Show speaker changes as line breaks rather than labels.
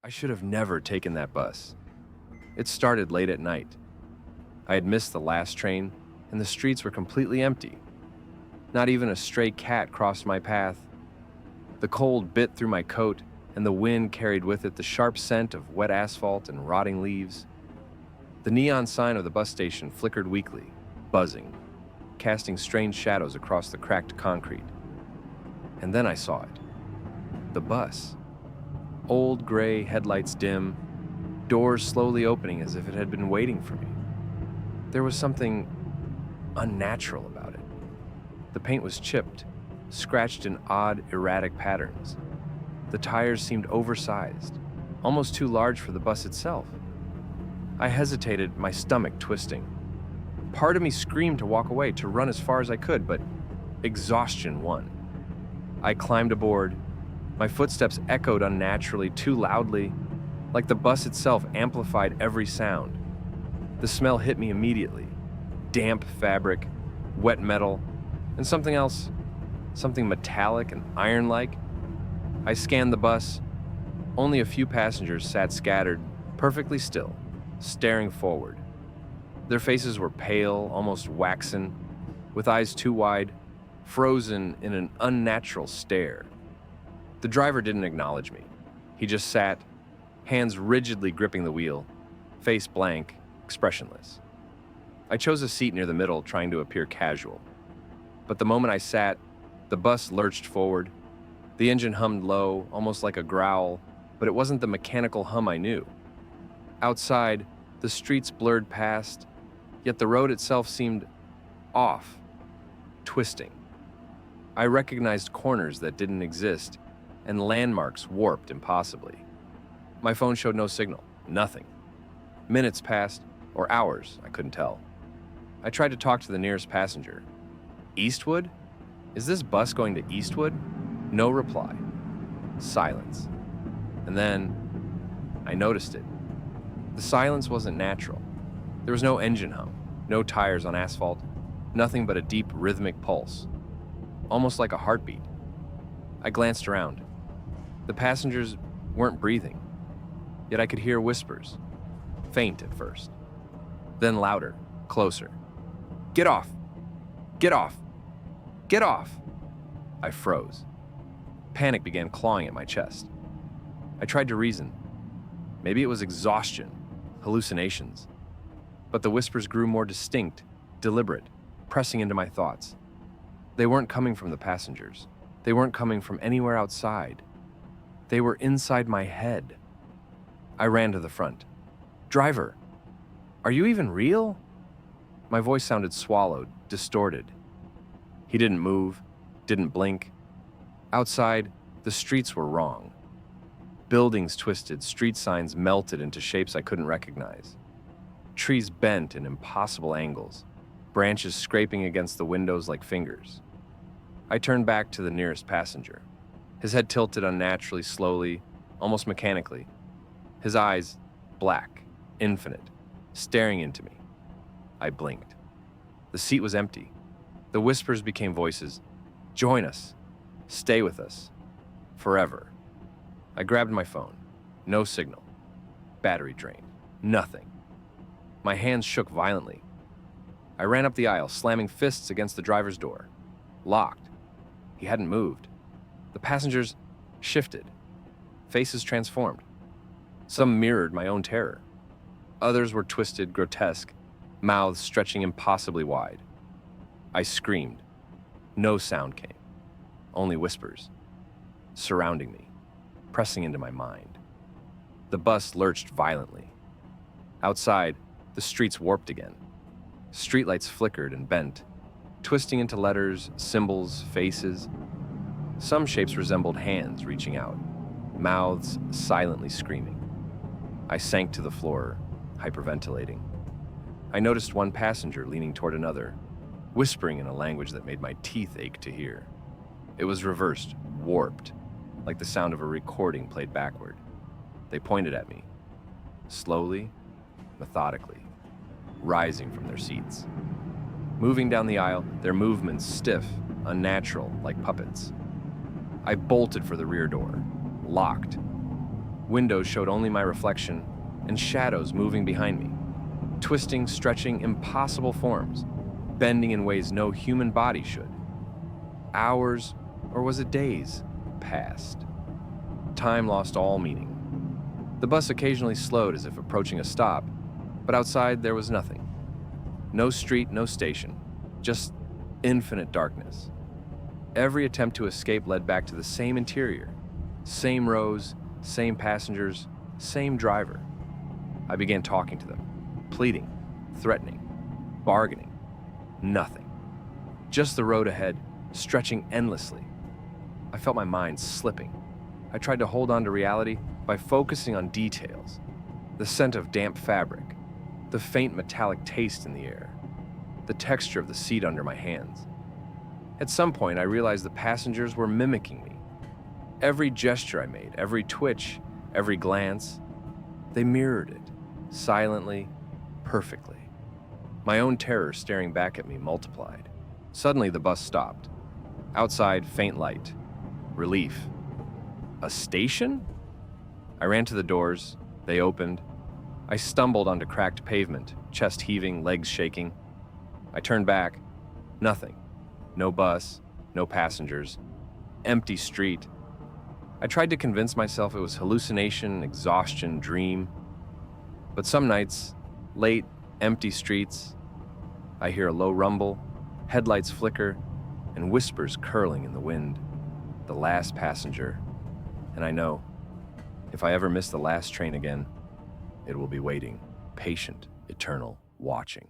I should have never taken that bus. It started late at night. I had missed the last train, and the streets were completely empty. Not even a stray cat crossed my path. The cold bit through my coat, and the wind carried with it the sharp scent of wet asphalt and rotting leaves. The neon sign of the bus station flickered weakly, buzzing, casting strange shadows across the cracked concrete. And then I saw it. The bus. Old gray headlights dim, doors slowly opening as if it had been waiting for me. There was something unnatural about it. The paint was chipped, scratched in odd, erratic patterns. The tires seemed oversized, almost too large for the bus itself. I hesitated, my stomach twisting. Part of me screamed to walk away, to run as far as I could, but exhaustion won. I climbed aboard. My footsteps echoed unnaturally, too loudly, like the bus itself amplified every sound. The smell hit me immediately. Damp fabric, wet metal, and something else, something metallic and iron-like. I scanned the bus. Only a few passengers sat scattered, perfectly still, staring forward. Their faces were pale, almost waxen, with eyes too wide, frozen in an unnatural stare. The driver didn't acknowledge me. He just sat, hands rigidly gripping the wheel, face blank, expressionless. I chose a seat near the middle, trying to appear casual. But the moment I sat, the bus lurched forward. The engine hummed low, almost like a growl, but it wasn't the mechanical hum I knew. Outside, the streets blurred past, yet the road itself seemed off, twisting. I recognized corners that didn't exist, and landmarks warped impossibly. My phone showed no signal, nothing. Minutes passed, or hours, I couldn't tell. I tried to talk to the nearest passenger. Eastwood? Is this bus going to Eastwood? No reply. Silence. And then, I noticed it. The silence wasn't natural. There was no engine hum, no tires on asphalt, nothing but a deep rhythmic pulse, almost like a heartbeat. I glanced around. The passengers weren't breathing, yet I could hear whispers, faint at first, then louder, closer. Get off! Get off! Get off! I froze. Panic began clawing at my chest. I tried to reason. Maybe it was exhaustion, hallucinations. But the whispers grew more distinct, deliberate, pressing into my thoughts. They weren't coming from the passengers. They weren't coming from anywhere outside. They were inside my head. I ran to the front. Driver, are you even real? My voice sounded swallowed, distorted. He didn't move, didn't blink. Outside, the streets were wrong. Buildings twisted, street signs melted into shapes I couldn't recognize. Trees bent in impossible angles, branches scraping against the windows like fingers. I turned back to the nearest passenger. His head tilted unnaturally, slowly, almost mechanically. His eyes, black, infinite, staring into me. I blinked. The seat was empty. The whispers became voices. Join us. Stay with us. Forever. I grabbed my phone. No signal. Battery drained. Nothing. My hands shook violently. I ran up the aisle, slamming fists against the driver's door. Locked. He hadn't moved. The passengers shifted. Faces transformed. Some mirrored my own terror. Others were twisted, grotesque, mouths stretching impossibly wide. I screamed. No sound came. Only whispers. Surrounding me, pressing into my mind. The bus lurched violently. Outside, the streets warped again. Streetlights flickered and bent, twisting into letters, symbols, faces. Some shapes resembled hands reaching out, mouths silently screaming. I sank to the floor, hyperventilating. I noticed one passenger leaning toward another, whispering in a language that made my teeth ache to hear. It was reversed, warped, like the sound of a recording played backward. They pointed at me, slowly, methodically, rising from their seats. Moving down the aisle, their movements stiff, unnatural, like puppets. I bolted for the rear door, locked. Windows showed only my reflection and shadows moving behind me, twisting, stretching impossible forms, bending in ways no human body should. Hours, or was it days, passed. Time lost all meaning. The bus occasionally slowed as if approaching a stop, but outside there was nothing. No street, no station, just infinite darkness. Every attempt to escape led back to the same interior, same rows, same passengers, same driver. I began talking to them, pleading, threatening, bargaining. Nothing. Just the road ahead, stretching endlessly. I felt my mind slipping. I tried to hold on to reality by focusing on details. The scent of damp fabric, the faint metallic taste in the air, the texture of the seat under my hands. At some point, I realized the passengers were mimicking me. Every gesture I made, every twitch, every glance, they mirrored it, silently, perfectly. My own terror staring back at me multiplied. Suddenly, the bus stopped. Outside, faint light. Relief. A station? I ran to the doors. They opened. I stumbled onto cracked pavement, chest heaving, legs shaking. I turned back. Nothing. No bus, no passengers. Empty street. I tried to convince myself it was hallucination, exhaustion, dream. But some nights, late, empty streets, I hear a low rumble, headlights flicker, and whispers curling in the wind. The last passenger. And I know, if I ever miss the last train again, it will be waiting, patient, eternal, watching.